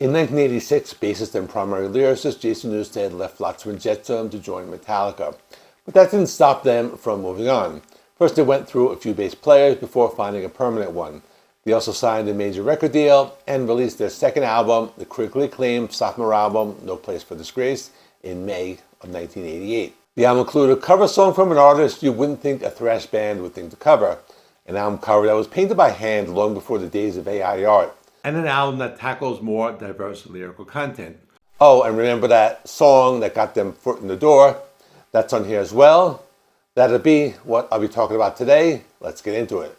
In 1986, bassist and primary lyricist Jason Newstead left Flotsam and Jetsam to join Metallica. But that didn't stop them from moving on. First, they went through a few bass players before finding a permanent one. They also signed a major record deal and released their second album, the critically acclaimed sophomore album, No Place for Disgrace, in May of 1988. The album included a cover song from an artist you wouldn't think a thrash band would think to cover. An album cover that was painted by hand long before the days of AI art. And an album that tackles more diverse lyrical content. Oh, and remember that song that got them foot in the door? That's on here as well. That'll be what I'll be talking about today. Let's get into it.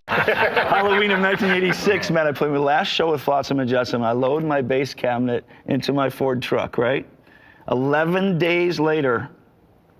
Halloween of 1986, man, I played my last show with Flotsam and Jetsam. I load my bass cabinet into my Ford truck, right? 11 days later,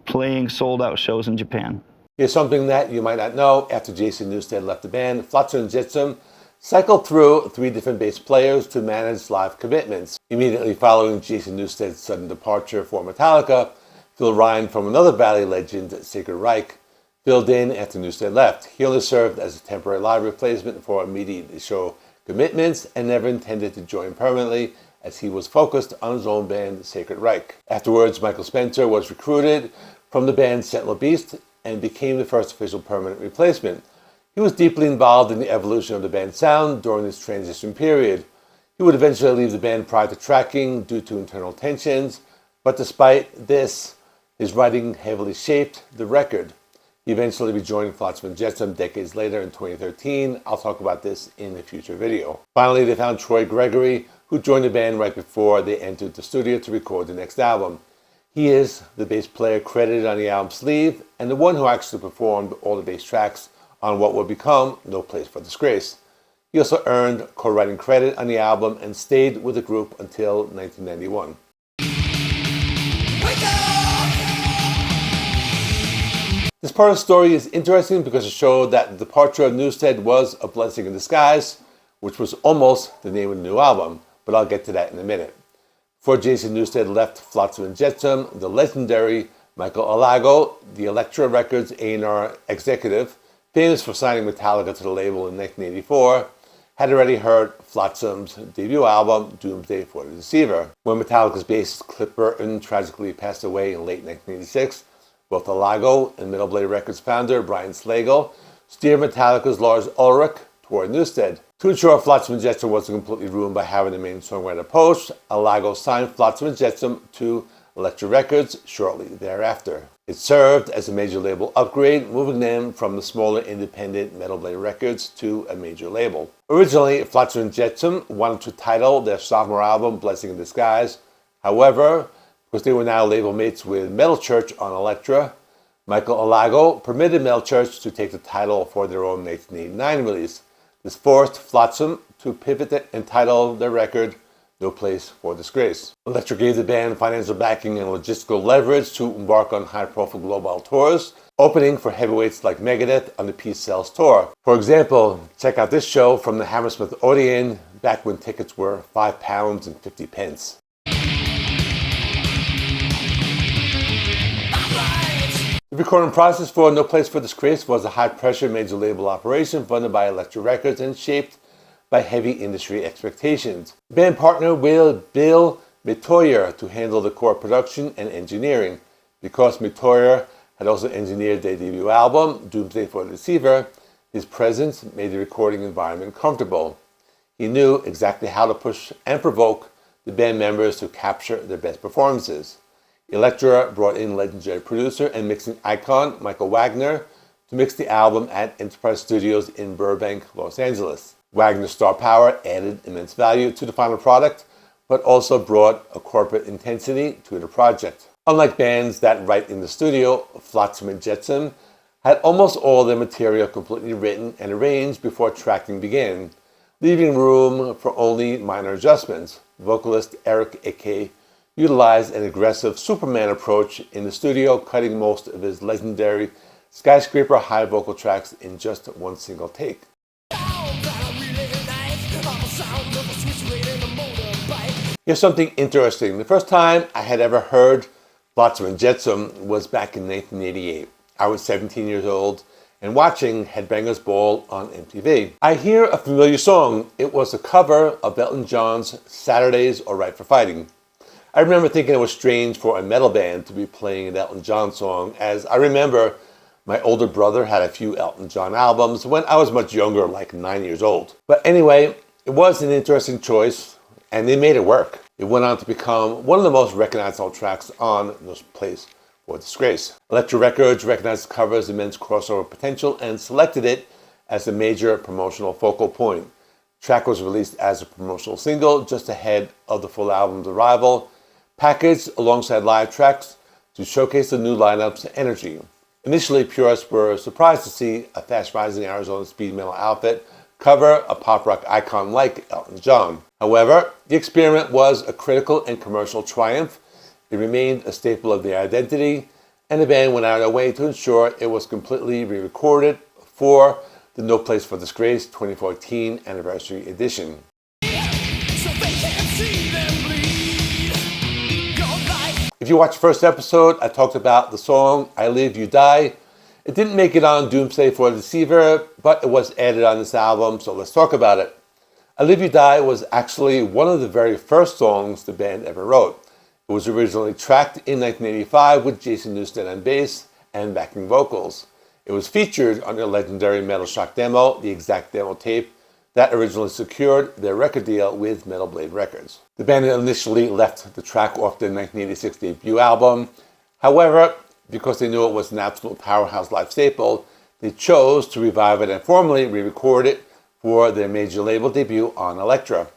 playing sold-out shows in Japan. Here's something that you might not know. After Jason Newstead left the band, Flotsam and Jetsam cycled through 3 different bass players to manage live commitments. Immediately following Jason Newsted's sudden departure for Metallica, Phil Ryan from another Valley legend, Sacred Reich, filled in after Newstead left. He only served as a temporary live replacement for immediate show commitments and never intended to join permanently, as he was focused on his own band, Sacred Reich. Afterwards, Michael Spencer was recruited from the band Sentinel Beast and became the first official permanent replacement. He was deeply involved in the evolution of the band's sound during this transition period. He would eventually leave the band prior to tracking due to internal tensions, but despite this, his writing heavily shaped the record. He eventually rejoined Flotsam and Jetsam decades later in 2013. I'll talk about this in a future video. Finally, they found Troy Gregory, who joined the band right before they entered the studio to record the next album. He is the bass player credited on the album sleeve and the one who actually performed all the bass tracks on what would become No Place for Disgrace. He also earned co-writing credit on the album and stayed with the group until 1991. This part of the story is interesting because it showed that the departure of Newstead was a blessing in disguise, which was almost the name of the new album, but I'll get to that in a minute. Before Jason Newstead left Flotsam and Jetsam, the legendary Michael Alago, the Elektra Records A&R executive, famous for signing Metallica to the label in 1984, had already heard Flotsam's debut album, Doomsday for the Deceiver. When Metallica's bassist Cliff Burton tragically passed away in late 1986, both Alago and Metal Blade Records founder Brian Slagel steered Metallica's Lars Ulrich toward Newstead. To ensure Flotsam and Jetsam wasn't completely ruined by having the main songwriter poached, Alago signed Flotsam and Jetsam to Elektra Records shortly thereafter. It served as a major label upgrade, moving them from the smaller independent Metal Blade Records to a major label. Originally, Flotsam and Jetsam wanted to title their sophomore album Blessing in Disguise. However, because they were now label mates with Metal Church on Elektra, Michael Alago permitted Metal Church to take the title for their own 1989 release. This forced Flotsam to pivot and title their record No Place for Disgrace. Elektra gave the band financial backing and logistical leverage to embark on high-profile global tours, opening for heavyweights like Megadeth on the Peace Sells tour. For example, check out this show from the Hammersmith Odeon back when tickets were £5 and 50 pence. The recording process for No Place for Disgrace was a high-pressure major label operation funded by Elektra Records and shaped by heavy industry expectations. The band partnered with Bill Metoyer to handle the core production and engineering. Because Metoyer had also engineered their debut album, Doomsday for the Deceiver, his presence made the recording environment comfortable. He knew exactly how to push and provoke the band members to capture their best performances. Elektra brought in legendary producer and mixing icon Michael Wagner to mix the album at Enterprise Studios in Burbank, Los Angeles. Wagner's star power added immense value to the final product, but also brought a corporate intensity to the project. Unlike bands that write in the studio, Flotsam and Jetsam had almost all their material completely written and arranged before tracking began, leaving room for only minor adjustments. Vocalist Eric Ake utilized an aggressive Superman approach in the studio, cutting most of his legendary skyscraper high vocal tracks in just one single take. Here's something interesting. The first time I had ever heard Flotsam and Jetsam was back in 1988. I was 17 years old and watching Headbangers Ball on MTV. I hear a familiar song. It was a cover of Elton John's Saturday's Alright for Fighting. I remember thinking it was strange for a metal band to be playing an Elton John song, as I remember my older brother had a few Elton John albums when I was much younger, like 9 years old. But anyway, it was an interesting choice, and they made it work. It went on to become one of the most recognizable tracks on No Place for Disgrace. Elektra Records recognized the cover's immense crossover potential and selected it as a major promotional focal point. The track was released as a promotional single just ahead of the full album's arrival, packaged alongside live tracks to showcase the new lineup's energy. Initially, purists were surprised to see a fast-rising Arizona speed metal outfit cover a pop rock icon like Elton John. However, the experiment was a critical and commercial triumph. It remained a staple of their identity, and the band went out of their way to ensure it was completely re-recorded for the No Place for Disgrace 2014 anniversary edition. If you watch the first episode, I talked about the song I Live, You Die. It didn't make it on Doomsday for the Deceiver, but it was added on this album, so let's talk about it. I Live, You Die was actually one of the very first songs the band ever wrote. It was originally tracked in 1985 with Jason Newstead on bass and backing vocals. It was featured on their legendary Metal Shock demo, the exact demo tape that originally secured their record deal with Metal Blade Records. The band initially left the track off their 1986 debut album. However, because they knew it was an absolute powerhouse live staple, they chose to revive it and formally re-record it for their major label debut on Elektra.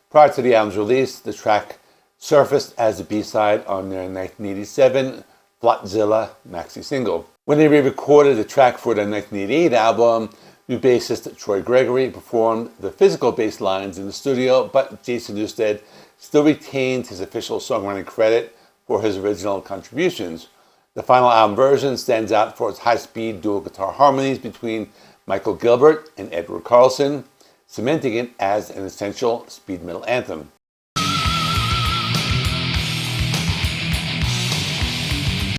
Prior to the album's release, the track surfaced as a B-side on their 1987 Flotzilla maxi single. When they re-recorded the track for their 1988 album, new bassist Troy Gregory performed the physical bass lines in the studio, but Jason Newstead still retained his official songwriting credit for his original contributions. The final album version stands out for its high-speed dual guitar harmonies between Michael Gilbert and Edward Carlson, cementing it as an essential speed metal anthem.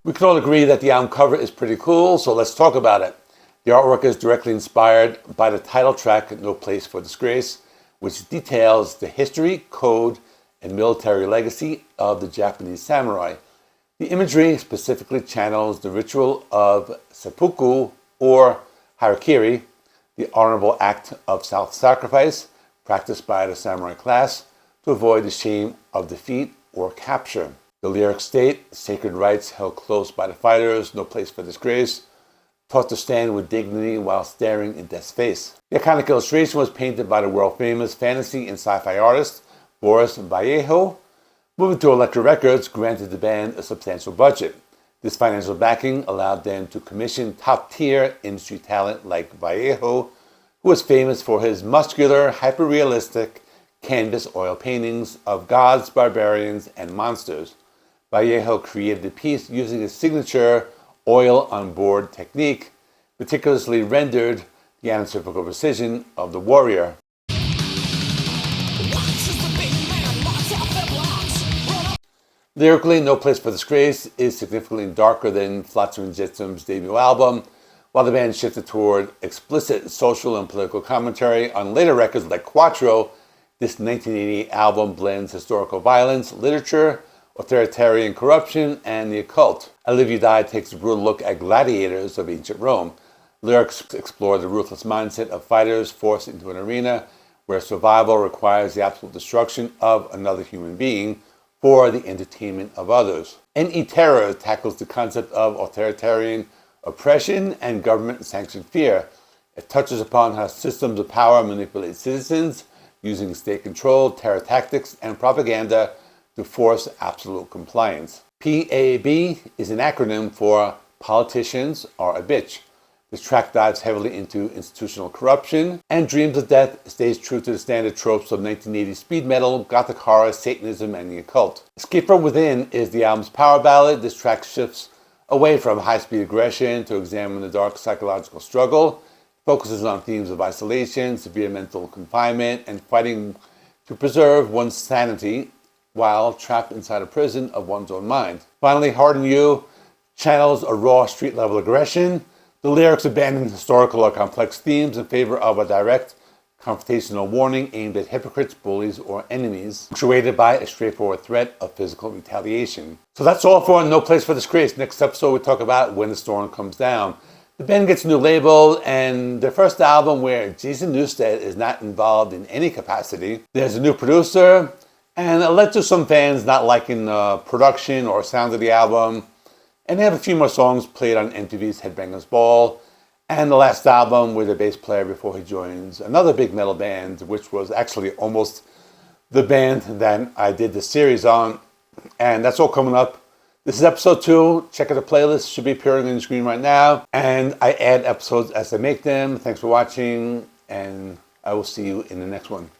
We can all agree that the album cover is pretty cool, so let's talk about it. The artwork is directly inspired by the title track, No Place for Disgrace, which details the history, code, and military legacy of the Japanese samurai. The imagery specifically channels the ritual of seppuku, or harakiri, the honorable act of self-sacrifice practiced by the samurai class to avoid the shame of defeat or capture. The lyrics state, sacred rights held close by the fighters, no place for disgrace, taught to stand with dignity while staring in death's face. The iconic illustration was painted by the world-famous fantasy and sci-fi artist Boris Vallejo. Moving to Elektra Records granted the band a substantial budget. This financial backing allowed them to commission top-tier industry talent like Vallejo, who was famous for his muscular, hyper-realistic canvas oil paintings of gods, barbarians, and monsters. Vallejo created the piece using his signature oil-on-board technique, meticulously rendered the anatomical precision of the warrior. Lyrically, No Place for Disgrace is significantly darker than Flotsam and Jetsam's debut album, while the band shifted toward explicit social and political commentary on later records like Quattro. This 1988 album blends historical violence, literature, authoritarian corruption, and the occult. I Live, You Die takes a brutal look at gladiators of ancient Rome. Lyrics explore the ruthless mindset of fighters forced into an arena where survival requires the absolute destruction of another human being for the entertainment of others. N.E. Terror tackles the concept of authoritarian oppression and government-sanctioned fear. It touches upon how systems of power manipulate citizens using state control, terror tactics, and propaganda to force absolute compliance. PAB is an acronym for Politicians Are a Bitch. This track dives heavily into institutional corruption, and Dreams of Death stays true to the standard tropes of 1980s speed metal, gothic horror, Satanism, and the occult. Escape from Within is the album's power ballad. This track shifts away from high-speed aggression to examine the dark psychological struggle. It focuses on themes of isolation, severe mental confinement, and fighting to preserve one's sanity while trapped inside a prison of one's own mind. Finally, Harden You channels a raw street-level aggression, The lyrics abandon historical or complex themes in favor of a direct, confrontational warning aimed at hypocrites, bullies, or enemies, punctuated by a straightforward threat of physical retaliation. So that's all for No Place for Disgrace. Next episode, we talk about When the Storm Comes Down. The band gets a new label, and their first album where Jason Newstead is not involved in any capacity. There's a new producer, and it led to some fans not liking the production or sound of the album. And they have a few more songs played on MTV's Headbangers Ball, and the last album with a bass player before he joins another big metal band, which was actually almost the band that I did the series on. And that's all coming up. This is episode 2. Check out the playlist. Should be appearing on the screen right now. And I add episodes as I make them. Thanks for watching, and I will see you in the next one.